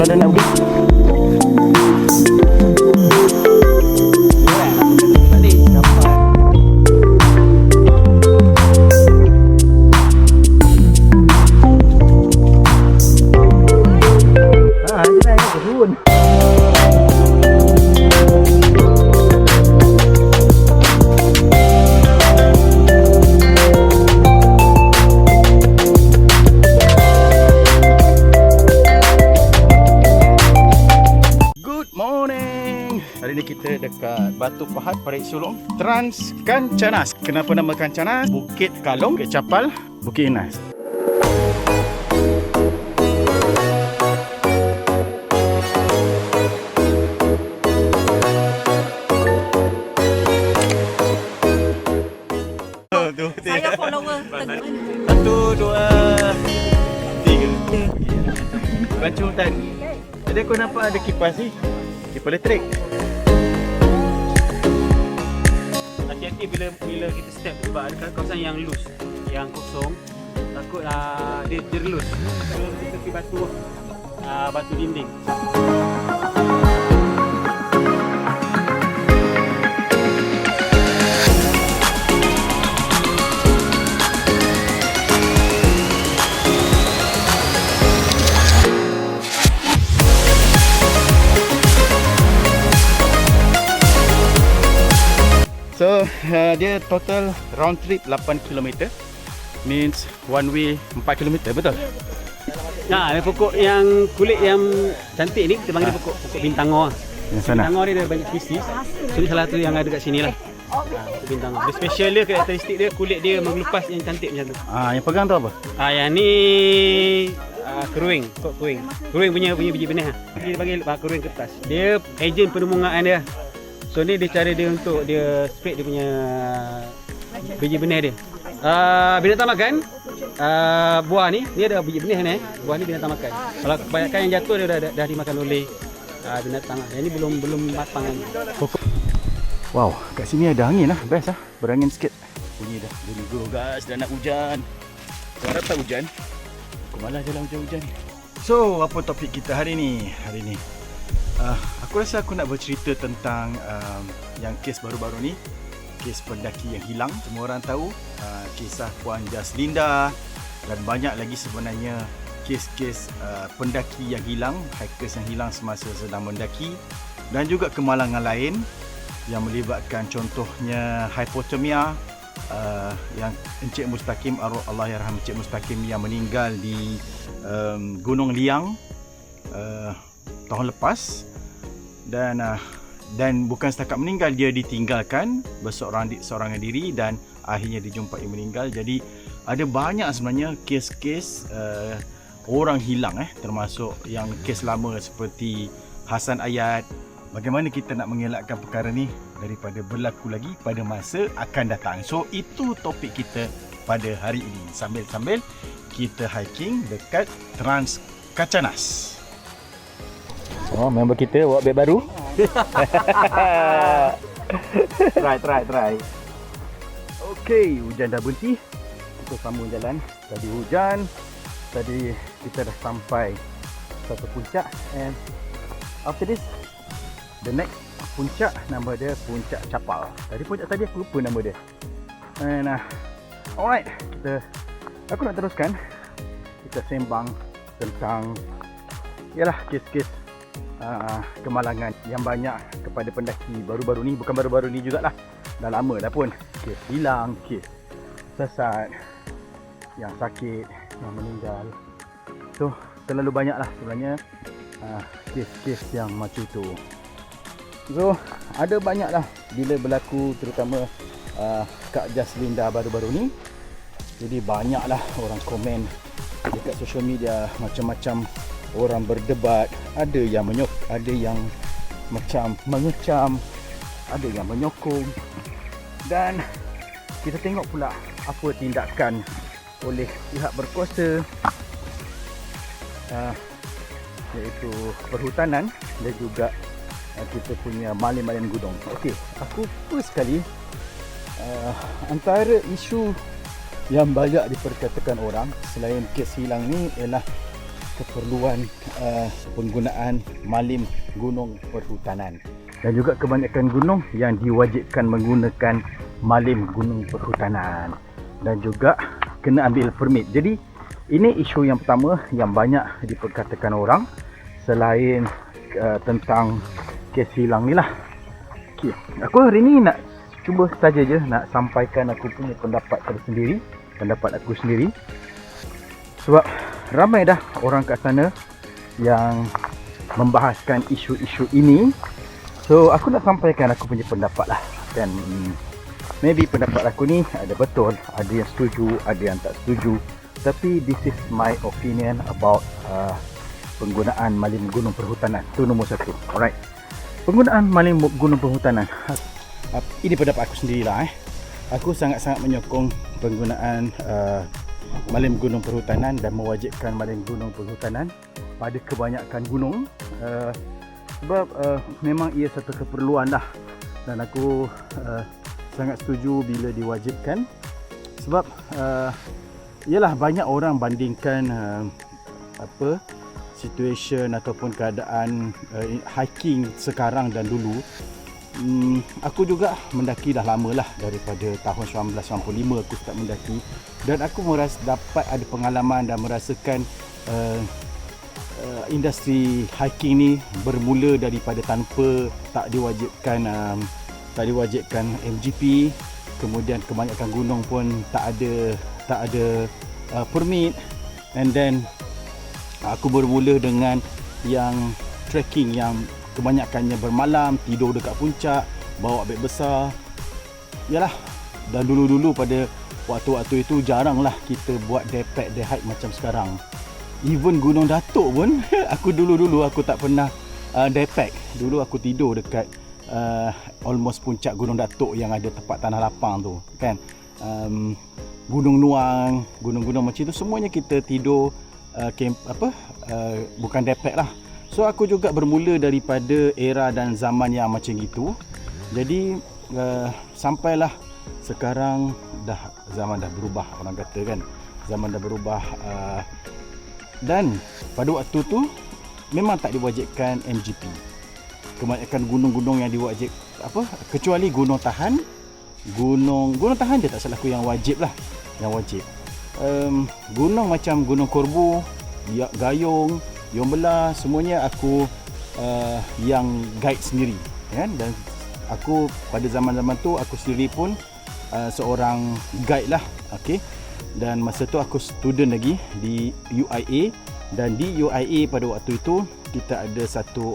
Kalau dah nak pergi. Hari ni kita dekat Batu Pahat, Parit Sulong, Trans Kancanas. Kenapa nama Kancanas? Bukit Kalong, Bukit Capal, Bukit Inas. Saya follower Teguh. 1, 2, 3 Bancung hutan. Jadi aku nampak ada kipas ni, kipas elektrik. Hati-hati bila kita step sebab ada kawasan yang loose, yang kosong, takut dia terlus. So kita pergi batu dinding. So dia total round trip 8 km, means one way 4 km, betul? Ada pokok yang kulit yang cantik ni kita panggil pokok bintangor. Yang sana. Bintangor ni ada banyak spesies. So ni salah satu yang ada kat sini lah. Pokok bintangor. Dia special dia, karakteristik dia kulit dia mengelupas yang cantik macam tu. Yang pegang tu apa? Yang ni keruing, pokok keruing. Keruing punya biji benih lah. Dia panggil keruing kertas. Dia ejen penembungaan dia. So ni dia cara dia untuk dia spread dia punya biji benih dia. Binatang makan. Buah ni ada biji benih ni. Buah ni binatang makan. Kalau kebanyakan yang jatuh dia dah dimakan oleh binatang. Yang ni belum matang lagi. Wow, kat sini ada angin lah. Best lah. Berangin sikit. Bunyi dah. Bunyi guru guys. Dah nak hujan. Saya harap tak hujan. Aku malas jalan hujan-hujan. So, apa topik kita hari ni? Aku rasa aku nak bercerita tentang yang kes baru-baru ni. Kes pendaki yang hilang. Semua orang tahu kisah Puan Jaslinda. Dan banyak lagi sebenarnya kes-kes pendaki yang hilang, hikers yang hilang semasa sedang mendaki. Dan juga kemalangan lain yang melibatkan contohnya hipotermia, yang Encik Mustaqim, Allahyarham Encik Mustaqim yang meninggal di Gunung Liang tahun lepas. Dan bukan setakat meninggal, dia ditinggalkan berseorang diri dan akhirnya dijumpai meninggal. Jadi ada banyak sebenarnya kes-kes orang hilang, termasuk yang kes lama seperti Hasan Ayat. Bagaimana kita nak mengelakkan perkara ni daripada berlaku lagi pada masa akan datang. So itu topik kita pada hari ini, sambil-sambil kita hiking dekat Trans Kancanas. Oh, member kita bawa beg baru. Try. Okey, hujan dah berhenti. Kita sambung jalan. Tadi hujan. Tadi kita dah sampai satu puncak. And after this, the next puncak, nama dia Puncak Capal. Puncak tadi aku lupa nama dia. And alright, aku nak teruskan. Kita sembang tentang ialah kes-kes kemalangan yang banyak kepada pendaki baru-baru ni. Bukan baru-baru ni jugalah, dah lama dah pun. Kes hilang, kes sesat, yang sakit, yang meninggal. So terlalu banyak lah sebenarnya kes-kes yang macam tu. So ada banyak lah bila berlaku, terutama Kak Jaslinda baru-baru ni. Jadi banyak lah orang komen dekat social media, macam-macam orang berdebat. Ada yang ada yang macam mengecam, ada yang menyokong. Dan kita tengok pula apa tindakan oleh pihak berkuasa, iaitu perhutanan dan juga kita punya malin-malin gunung. Okey, aku first sekali antara isu yang banyak diperkatakan orang selain kes hilang ni ialah keperluan penggunaan malim gunung perhutanan, dan juga kebanyakan gunung yang diwajibkan menggunakan malim gunung perhutanan, dan juga kena ambil permit. Jadi ini isu yang pertama yang banyak diperkatakan orang selain tentang kes hilang ni lah. Okay. Aku hari ni nak cuba saja je nak sampaikan aku punya pendapat tersendiri, pendapat aku sendiri, sebab ramai dah orang kat sana yang membahaskan isu-isu ini. So aku nak sampaikan aku punya pendapat lah, dan maybe pendapat aku ni ada betul, ada yang setuju, ada yang tak setuju, tapi this is my opinion about penggunaan malim gunung perhutanan. Itu nombor satu. Alright, penggunaan malim gunung perhutanan, ini pendapat aku sendirilah. Aku sangat-sangat menyokong penggunaan malim gunung perhutanan dan mewajibkan malim gunung perhutanan pada kebanyakan gunung, sebab memang ia satu keperluan lah, dan aku sangat setuju bila diwajibkan, sebab ialah banyak orang bandingkan situation ataupun keadaan hiking sekarang dan dulu. Aku juga mendaki dah lama lah, daripada tahun 1995 aku start mendaki, dan aku dapat ada pengalaman dan merasakan industri hiking ni bermula daripada tak diwajibkan MGP, kemudian kebanyakan gunung pun tak ada permit, and then aku bermula dengan yang trekking yang kebanyakannya bermalam, tidur dekat puncak, bawa beg besar. Yalah, dan dulu-dulu pada waktu-waktu itu jaranglah kita buat daypack, day hike macam sekarang. Even Gunung Datuk pun aku dulu aku tak pernah daypack. Dulu aku tidur dekat almost puncak Gunung Datuk yang ada tempat tanah lapang tu kan. Gunung Nuang, gunung-gunung macam tu semuanya kita tidur bukan daypack lah. So aku juga bermula daripada era dan zaman yang macam gitu. Jadi sampailah sekarang zaman dah berubah, orang kata kan. Zaman dah berubah, dan pada waktu tu memang tak diwajibkan MGP. Kebanyakan gunung-gunung yang diwajib kecuali Gunung Tahan. Gunung Tahan je tak salah aku yang wajib lah, yang wajib. Gunung macam Gunung Korbu, Gayung, Yombela, semuanya aku yang guide sendiri kan. Dan aku pada zaman-zaman tu aku sendiri pun seorang guide lah. Okey. Dan masa tu aku student lagi di UIA, dan di UIA pada waktu itu kita ada satu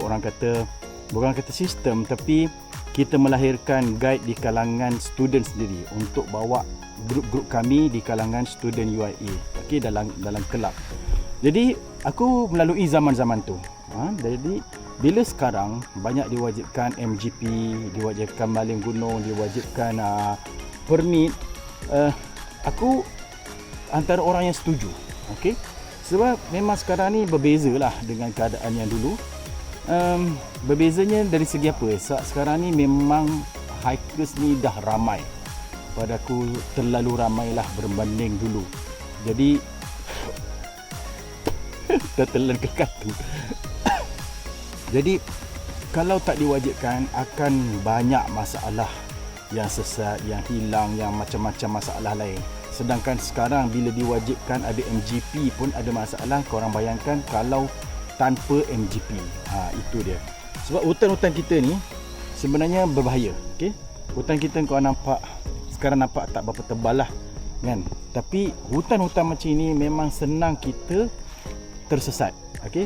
bukan kata sistem, tapi kita melahirkan guide di kalangan student sendiri untuk bawa grup-grup kami di kalangan student UIA, okey, dalam kelab. Jadi aku melalui zaman-zaman tu. Jadi bila sekarang banyak diwajibkan MGP, diwajibkan malim gunung, diwajibkan permit, aku antara orang yang setuju. Okey, sebab memang sekarang ni berbezalah dengan keadaan yang dulu. Berbezanya dari segi apa? Sekarang ni memang hikers ni dah ramai. Pada aku terlalu ramai lah berbanding dulu. Jadi tertelan ke katu. Jadi kalau tak diwajibkan akan banyak masalah yang sesat, yang hilang, yang macam-macam masalah lain. Sedangkan sekarang bila diwajibkan ada MGP pun ada masalah. Korang bayangkan kalau tanpa MGP. Itu dia. Sebab hutan-hutan kita ni sebenarnya berbahaya. Okay? Hutan kita kau nampak sekarang nampak tak berapa tebal lah kan. Tapi hutan-hutan macam ni memang senang kita tersesat. Okay?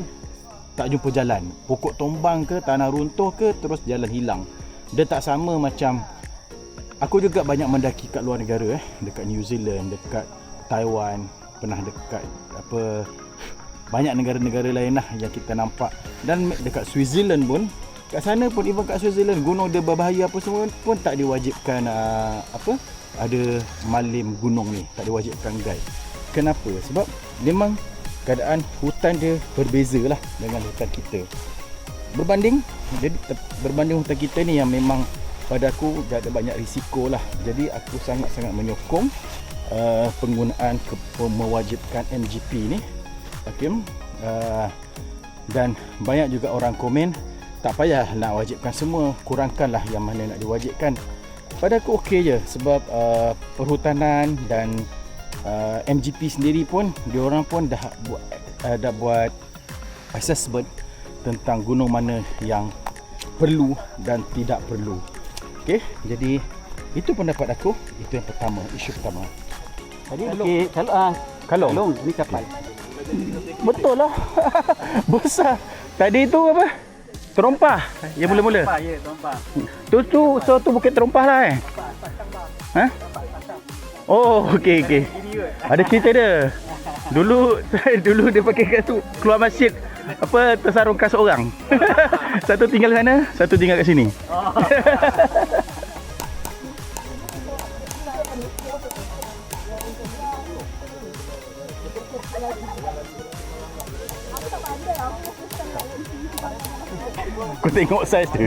Tak jumpa jalan. Pokok tombang ke, tanah runtuh ke, terus jalan hilang. Dia tak sama macam aku juga banyak mendaki kat luar negara, dekat New Zealand, dekat Taiwan, pernah dekat banyak negara-negara lain lah yang kita nampak. Dan dekat Switzerland pun, kat sana pun, even kat Switzerland, gunung dia berbahaya apa semua pun tak diwajibkan ada malim gunung ni, tak diwajibkan guide. Kenapa? Sebab memang keadaan hutan dia berbeza lah dengan hutan kita. Berbanding hutan kita ni yang memang pada aku dah ada banyak risiko lah. Jadi aku sangat-sangat menyokong penggunaan mewajibkan MGP ni. Okay. Dan banyak juga orang komen, tak payah nak wajibkan semua, kurangkanlah yang mana nak diwajibkan. Pada aku okey je, sebab perhutanan dan MGP sendiri pun, diorang pun dah buat assessment tentang gunung mana yang perlu dan tidak perlu. Okey, jadi itu pendapat aku. Itu yang pertama, isu pertama. Tadi belum. Okey, kalau ni kapal. Betul lah. Besar. Tadi tu apa? Terompah. Ya mula-mula. Ya, tumpah. Tu bukit terompah lah Ha? Oh, okey. Ada cerita dia. Dulu dia pakai kat tu, keluar masjid apa tersarung kas orang. Satu tinggal sana, satu tinggal kat sini. Kau tengok saiz tu.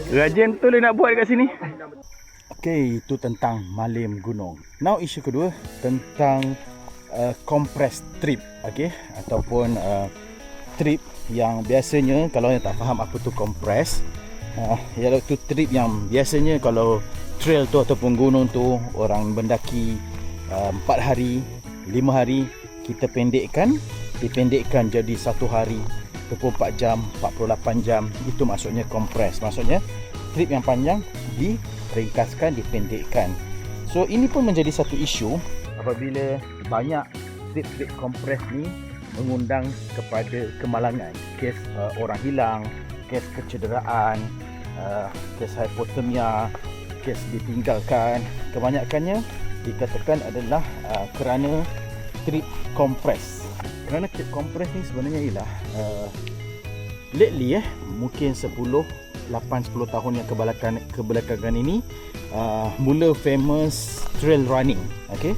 Rajin betul dia nak buat dekat sini. Okey, itu tentang malim gunung. Now isu kedua tentang compress trip, okey, ataupun trip yang biasanya kalau yang tak faham apa tu compress, ialah tu trip yang biasanya kalau trail tu ataupun gunung tu orang mendaki 4 hari, 5 hari, kita dipendekkan jadi 1 hari 24 jam, 48 jam. Itu maksudnya compress. Maksudnya trip yang panjang diringkaskan, dipendekkan. So ini pun menjadi satu isu apabila banyak trip-trip compress ni mengundang kepada kemalangan. Kes orang hilang, kes kecederaan, kes hipotermia, kes ditinggalkan. Kebanyakannya dikatakan adalah kerana trip compress. Kerana trip compress ni sebenarnya ialah lately mungkin 8-10 tahun yang kebelakangan ini mula famous trail running. Okey,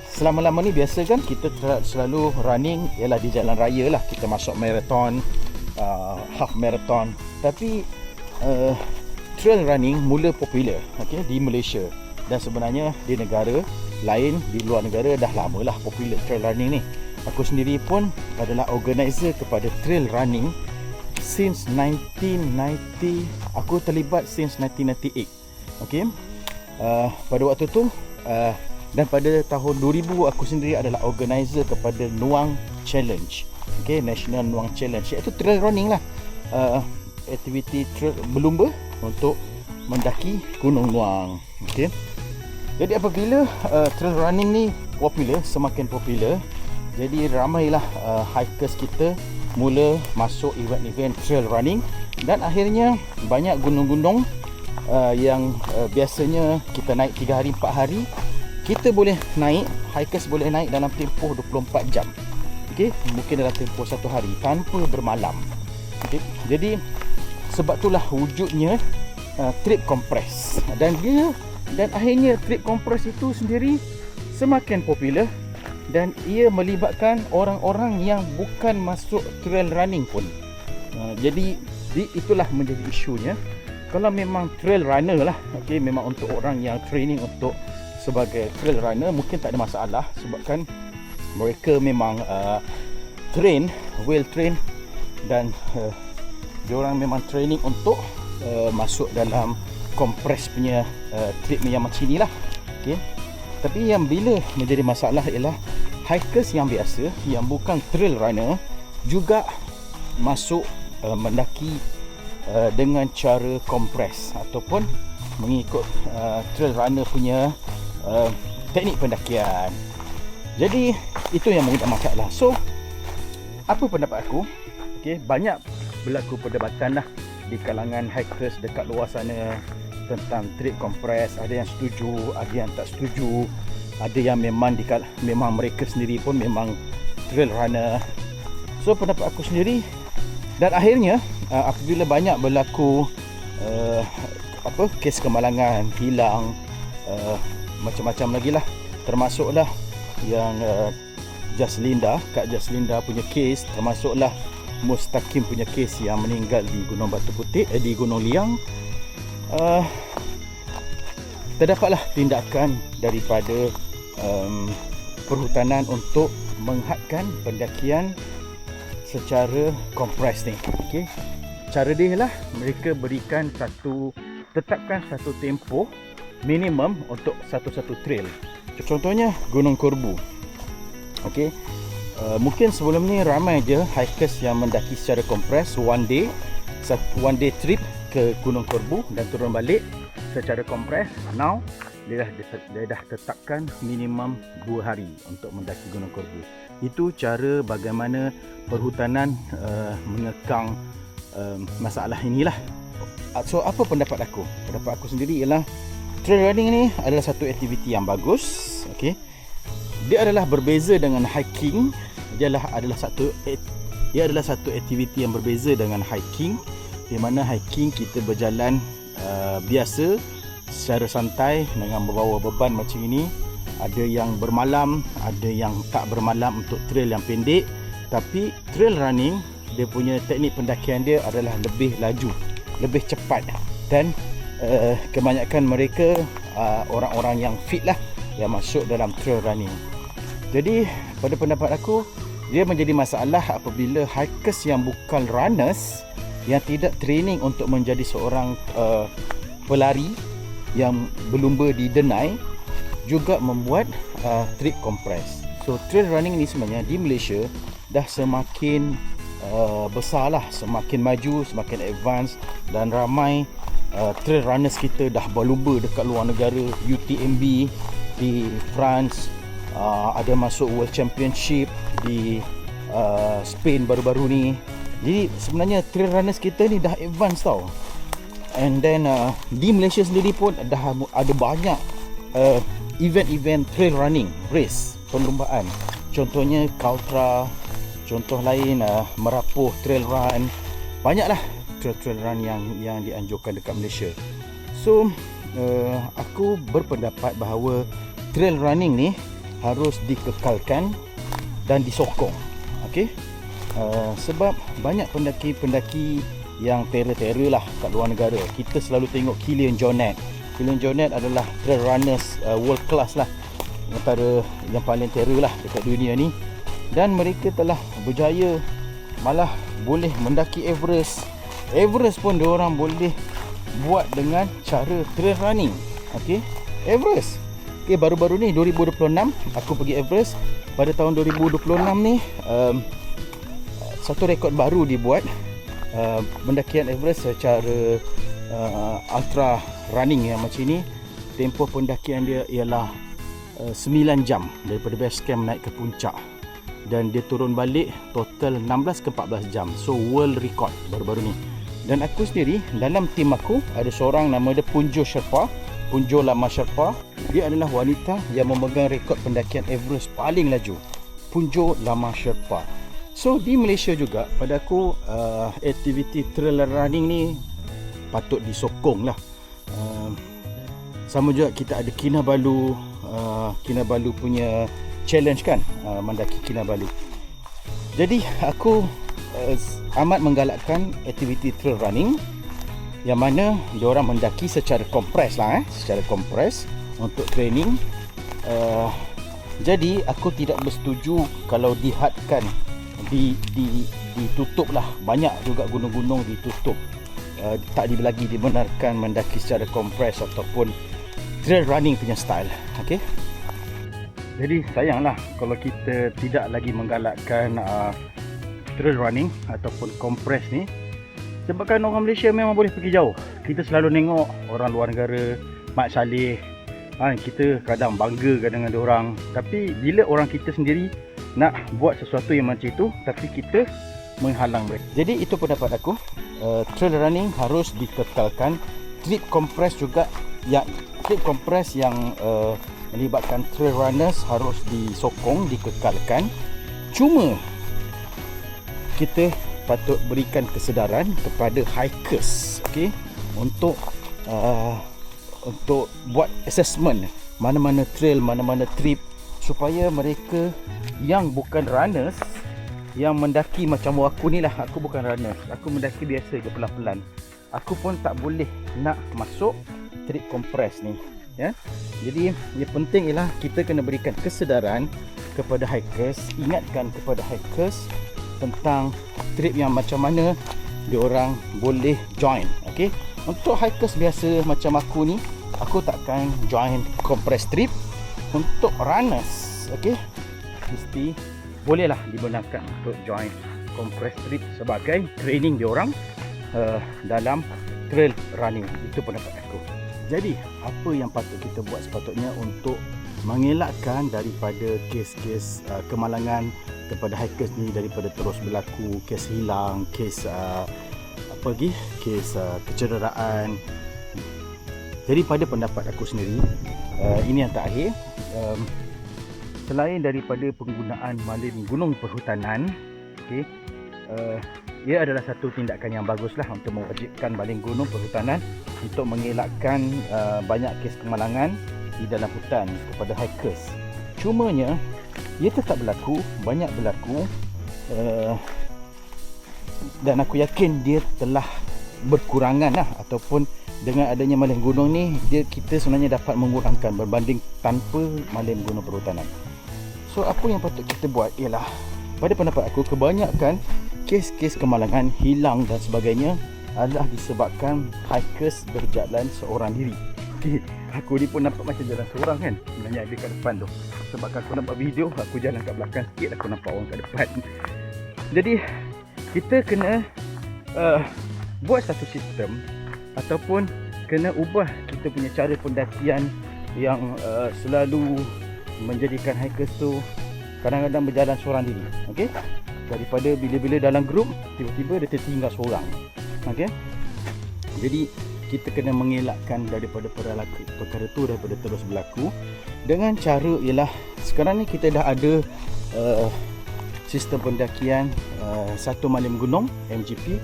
selama-lama ni biasa kan kita selalu running ialah di jalan raya lah, kita masuk marathon, half marathon. Tapi trail running mula popular, okey, di Malaysia, dan sebenarnya di negara lain, di luar negara dah lamalah popular trail running ni. Aku sendiri pun adalah organizer kepada trail running since 1990. Aku terlibat since 1998. Okey. Pada waktu tu dan pada tahun 2000 aku sendiri adalah organizer kepada Nuang Challenge. Okey, National Nuang Challenge, iaitu trail running lah. Aktiviti trail berlumba untuk mendaki Gunung Nuang. Okey. Jadi apabila trail running ni popular, semakin popular, jadi ramailah hikers kita mula masuk event-event trail running, dan akhirnya banyak gunung-gunung yang biasanya kita naik 3 hari 4 hari, kita boleh naik, hikers boleh naik dalam tempoh 24 jam. Okey, mungkin dalam tempoh 1 hari tanpa bermalam. Okey, jadi sebab itulah wujudnya trip compress, dan akhirnya trip compress itu sendiri semakin popular, dan ia melibatkan orang-orang yang bukan masuk trail running pun. Jadi itulah menjadi isunya. Kalau memang trail runner lah, okey, memang untuk orang yang training untuk sebagai trail runner, mungkin tak ada masalah, sebabkan mereka memang well train, dan diorang memang training untuk masuk dalam compress punya trip yang macam inilah. Okey. Tapi yang bila menjadi masalah ialah hikers yang biasa, yang bukan trail runner, juga masuk mendaki dengan cara compress ataupun mengikut trail runner punya teknik pendakian. Jadi itu yang mengundang masalah. So apa pendapat aku? Okey, banyak berlaku perdebatan lah di kalangan hikers dekat luar sana tentang trip compress. Ada yang setuju, ada yang tak setuju, ada yang memang mereka sendiri pun memang trail runner. So pendapat aku sendiri, dan akhirnya apabila banyak berlaku kes kemalangan, hilang, macam-macam lagi lah, termasuklah yang Kak Jaslinda punya kes, termasuklah Mustaqim punya kes yang meninggal di Gunung Batu Putih, di Gunung Liang. Terdapatlah tindakan daripada perhutanan untuk menghadkan pendakian secara kompres ni. Okey. Cara dia lah mereka tetapkan satu tempoh minimum untuk satu-satu trail. Contohnya Gunung Korbu. Okey. Mungkin sebelum ni ramai je hikers yang mendaki secara kompres one day trip ke Gunung Korbu dan turun balik secara kompres. Now dia dah tetapkan minimum 2 hari untuk mendaki Gunung Korbu. Itu cara bagaimana perhutanan mengekang masalah inilah. So apa pendapat aku? Pendapat aku sendiri ialah trail running ni adalah satu aktiviti yang bagus. Okey. Dia adalah berbeza dengan hiking. Dia adalah satu aktiviti yang berbeza dengan hiking, di mana hiking kita berjalan biasa secara santai dengan membawa beban macam ini. Ada yang bermalam, ada yang tak bermalam untuk trail yang pendek. Tapi trail running, dia punya teknik pendakian dia adalah lebih laju, lebih cepat, dan kebanyakan mereka orang-orang yang fit lah yang masuk dalam trail running. Jadi pada pendapat aku, dia menjadi masalah apabila hikers yang bukan runners, yang tidak training untuk menjadi seorang pelari yang berlumba di denai, juga membuat trip kompres. So trail running ni sebenarnya di Malaysia dah semakin besar lah, semakin maju, semakin advance, dan ramai trail runners kita dah berlumba dekat luar negara. UTMB di France, ada masuk World Championship di Spain baru-baru ni. Jadi sebenarnya trail runners kita ni dah advance tau. And then di Malaysia sendiri pun dah ada banyak event-event trail running race, perlombaan. Contohnya Kautra, contoh lain Merapuh Trail Run. Banyaklah trail run yang dianjurkan dekat Malaysia. So aku berpendapat bahawa trail running ni harus dikekalkan dan disokong. Okey. Sebab banyak pendaki-pendaki yang terror lah kat luar negara. Kita selalu tengok Kilian Jornet. Kilian Jornet adalah trail runners world class lah, antara yang paling terror lah dekat dunia ni. Dan mereka telah berjaya, malah boleh mendaki Everest. Everest pun diorang boleh buat dengan cara trail running. Okey, Everest. Okey, baru-baru ni 2026 aku pergi Everest. Pada tahun 2026 ni satu rekod baru dibuat. Pendakian Everest secara ultra running yang macam ni, tempoh pendakian dia ialah 9 jam daripada base camp naik ke puncak, dan dia turun balik total 16 ke 14 jam. So world record baru-baru ni. Dan aku sendiri, dalam tim aku ada seorang nama dia Punjo Sherpa, Punjo Lama Sherpa. Dia adalah wanita yang memegang rekod pendakian Everest paling laju, Punjo Lama Sherpa. So di Malaysia juga, pada aku aktiviti trail running ni patut disokong lah. Sama juga kita ada Kinabalu, Kinabalu punya challenge kan, mendaki Kinabalu. Jadi aku amat menggalakkan aktiviti trail running yang mana diorang mendaki secara kompres lah, secara kompres untuk training. Jadi aku tidak bersetuju kalau dihadkan, ditutup lah. Banyak juga gunung-gunung ditutup, tak lagi dibenarkan mendaki secara kompres ataupun trail running punya style. Okay? Jadi sayanglah kalau kita tidak lagi menggalakkan trail running ataupun kompres ni, sebabkan orang Malaysia memang boleh pergi jauh. Kita selalu tengok orang luar negara, Mat Saleh, kita kadang bangga dengan diorang. Tapi bila orang kita sendiri nak buat sesuatu yang macam itu, tapi kita menghalang mereka. Jadi itu pendapat aku. Trail running harus dikekalkan. Trip kompres juga, trip kompres yang melibatkan trail runners harus disokong, dikekalkan. Cuma kita patut berikan kesedaran kepada hikers, okey, untuk buat assessment mana-mana trail, mana-mana trip, supaya mereka yang bukan runners, yang mendaki macam aku ni lah. Aku bukan runners, aku mendaki biasa je, pelan-pelan. Aku pun tak boleh nak masuk trip kompres ni, ya. Jadi yang penting ialah kita kena berikan kesedaran kepada hikers, ingatkan kepada hikers tentang trip yang macam mana diorang boleh join. Okey, untuk hikers biasa macam aku ni, aku takkan join compress trip. Untuk runners, okey, mesti bolehlah dibenarkan untuk join compress trip sebagai training diorang dalam trail running. Itu pendapat aku. Jadi apa yang patut kita buat sepatutnya untuk mengelakkan daripada kes-kes kemalangan kepada hikers ni, daripada terus berlaku kes hilang, kes kes kecederaan. Jadi pada pendapat aku sendiri, ini yang terakhir, selain daripada penggunaan malin gunung perhutanan, okey, ia adalah satu tindakan yang baguslah untuk mewajibkan malin gunung perhutanan untuk mengelakkan banyak kes kemalangan di dalam hutan kepada hikers. Cumanya ia tetap berlaku, banyak berlaku, dan aku yakin dia telah berkurangan lah, ataupun dengan adanya malin gunung ni, kita sebenarnya dapat mengurangkan berbanding tanpa malin gunung perhutanan. So apa yang patut kita buat ialah, pada pendapat aku, kebanyakan kes-kes kemalangan, hilang dan sebagainya adalah disebabkan hikers berjalan seorang diri. Okay, aku ni pun nampak macam jalan seorang kan, sebenarnya ada kat depan tu. Sebab aku nampak video, aku jalan kat belakang sikit, aku nampak orang kat depan. Jadi kita kena buat satu sistem, ataupun kena ubah kita punya cara pendakian yang selalu menjadikan hikers tu kadang-kadang berjalan seorang diri. Okey, daripada bila-bila dalam grup, tiba-tiba dia tertinggal seorang. Okey, jadi kita kena mengelakkan daripada perkara tu daripada terus berlaku dengan cara ialah, sekarang ni kita dah ada sistem pendakian satu malin gunung MGP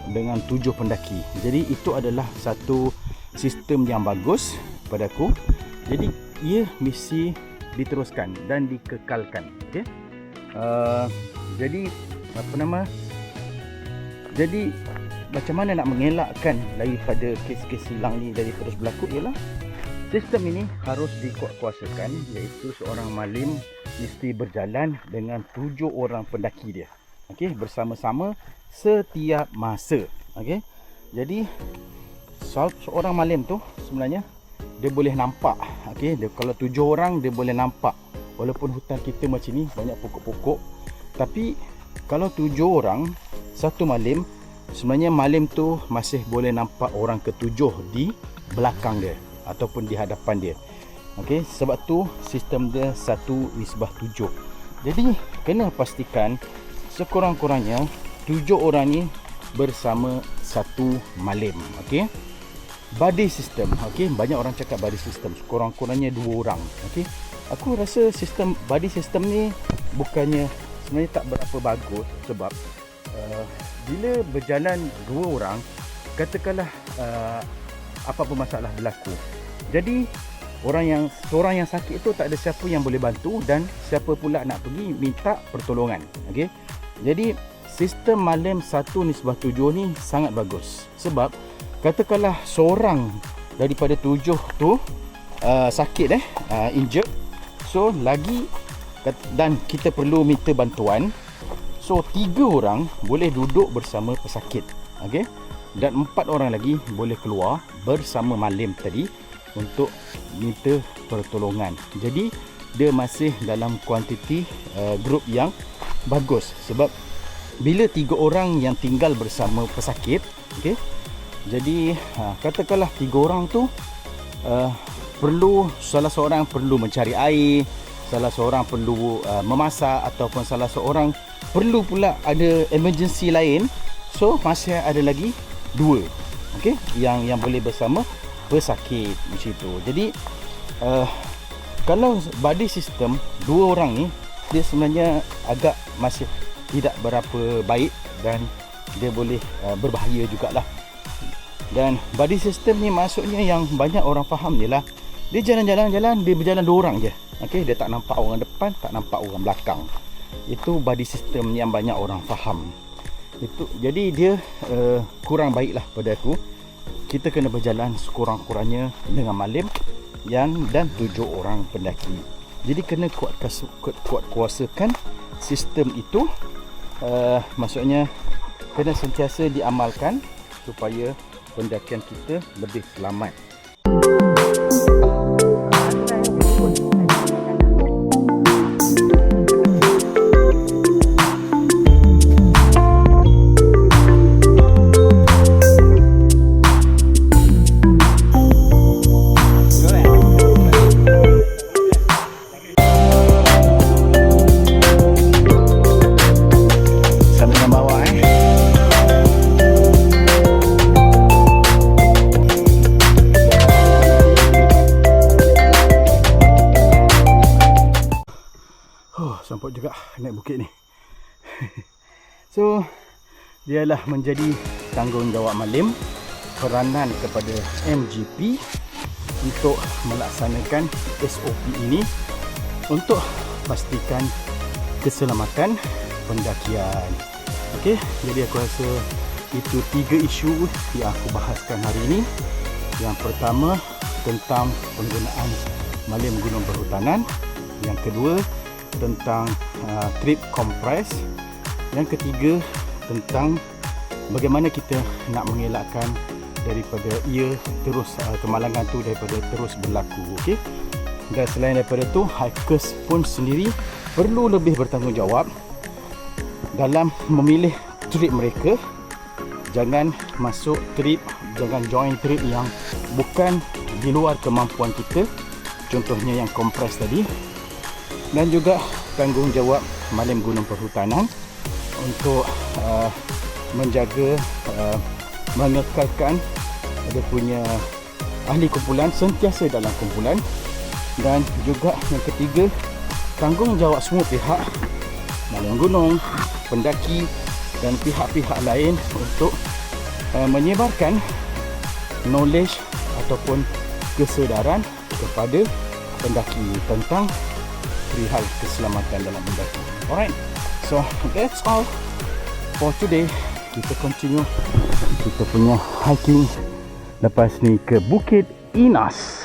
dengan 7 pendaki. Jadi itu adalah satu sistem yang bagus pada aku. Jadi ia mesti diteruskan dan dikekalkan. Okey. Jadi Jadi macam mana nak mengelakkan daripada kes-kes hilang ni dari terus berlaku ialah, sistem ini harus dikuatkuasakan, iaitu seorang malim mesti berjalan dengan 7 orang pendaki dia. Okey, bersama-sama setiap masa. Okey, jadi seorang malim tu sebenarnya dia boleh nampak. Okey, kalau 7 orang dia boleh nampak, walaupun hutan kita macam ni banyak pokok-pokok, tapi kalau 7 orang satu malim, sebenarnya malim tu masih boleh nampak orang ke-7 di belakang dia ataupun di hadapan dia. Okey, sebab tu sistem dia 1:7. Jadi kena pastikan sekurang-kurangnya 7 orang ni bersama satu malim. Okey, buddy system. Okey, banyak orang cakap buddy system, sekurang-kurangnya 2 orang. Okey, aku rasa sistem buddy system ni bukannya sebenarnya tak berapa bagus, sebab bila berjalan 2 orang, katakanlah apa-apa masalah berlaku, jadi seorang yang sakit tu tak ada siapa yang boleh bantu, dan siapa pula nak pergi minta pertolongan. Okey, jadi sistem malim 1:7 ni sangat bagus, sebab katakanlah seorang daripada 7 tu sakit, injured, so lagi, dan kita perlu minta bantuan, so 3 orang boleh duduk bersama pesakit. Okey, dan 4 orang lagi boleh keluar bersama malim tadi untuk minta pertolongan. Jadi dia masih dalam kuantiti grup yang bagus, sebab bila 3 orang yang tinggal bersama pesakit, okey, jadi katakanlah 3 orang tu perlu, salah seorang perlu mencari air, salah seorang perlu memasak, ataupun salah seorang perlu pula ada emergency lain, so masih ada lagi 2, okey, yang boleh bersama pesakit macam tu. Jadi kalau buddy system 2 orang ni, dia sebenarnya agak masih tidak berapa baik, dan dia boleh berbahaya jugalah. Dan buddy system ni maksudnya yang banyak orang faham ialah, dia jalan, dia berjalan 2 orang je. Okey, dia tak nampak orang depan, tak nampak orang belakang. Itu buddy system yang banyak orang faham. Itu jadi dia kurang baiklah pada aku. Kita kena berjalan sekurang-kurangnya dengan malim dan 7 orang pendaki. Jadi kena kuat kuasakan sistem itu. Maksudnya kena sentiasa diamalkan supaya pendakian kita lebih selamat. Sampai juga naik bukit ni. So, dialah menjadi tanggungjawab Malim, peranan kepada MGP untuk melaksanakan SOP ini untuk pastikan keselamatan pendakian. Okey, jadi aku rasa itu 3 isu yang aku bahaskan hari ini. Yang pertama tentang penggunaan Malim Gunung Perhutanan. Yang kedua tentang trip kompres. Yang ketiga tentang bagaimana kita nak mengelakkan daripada kemalangan tu daripada terus berlaku. Okey. Dan selain daripada tu, hikers pun sendiri perlu lebih bertanggungjawab dalam memilih trip mereka. Jangan masuk trip, jangan join trip yang bukan di luar kemampuan kita. Contohnya yang kompres tadi. Dan juga tanggungjawab Malim Gunung Perhutanan untuk menjaga, mengekalkan dia punya ahli kumpulan sentiasa dalam kumpulan. Dan juga yang ketiga, tanggungjawab semua pihak, Malim Gunung, pendaki dan pihak-pihak lain untuk menyebarkan knowledge ataupun kesedaran kepada pendaki tentang perihal keselamatan dalam mendaki. Alright, so that's all for today. Kita continue kita punya hiking lepas ni ke Bukit Inas.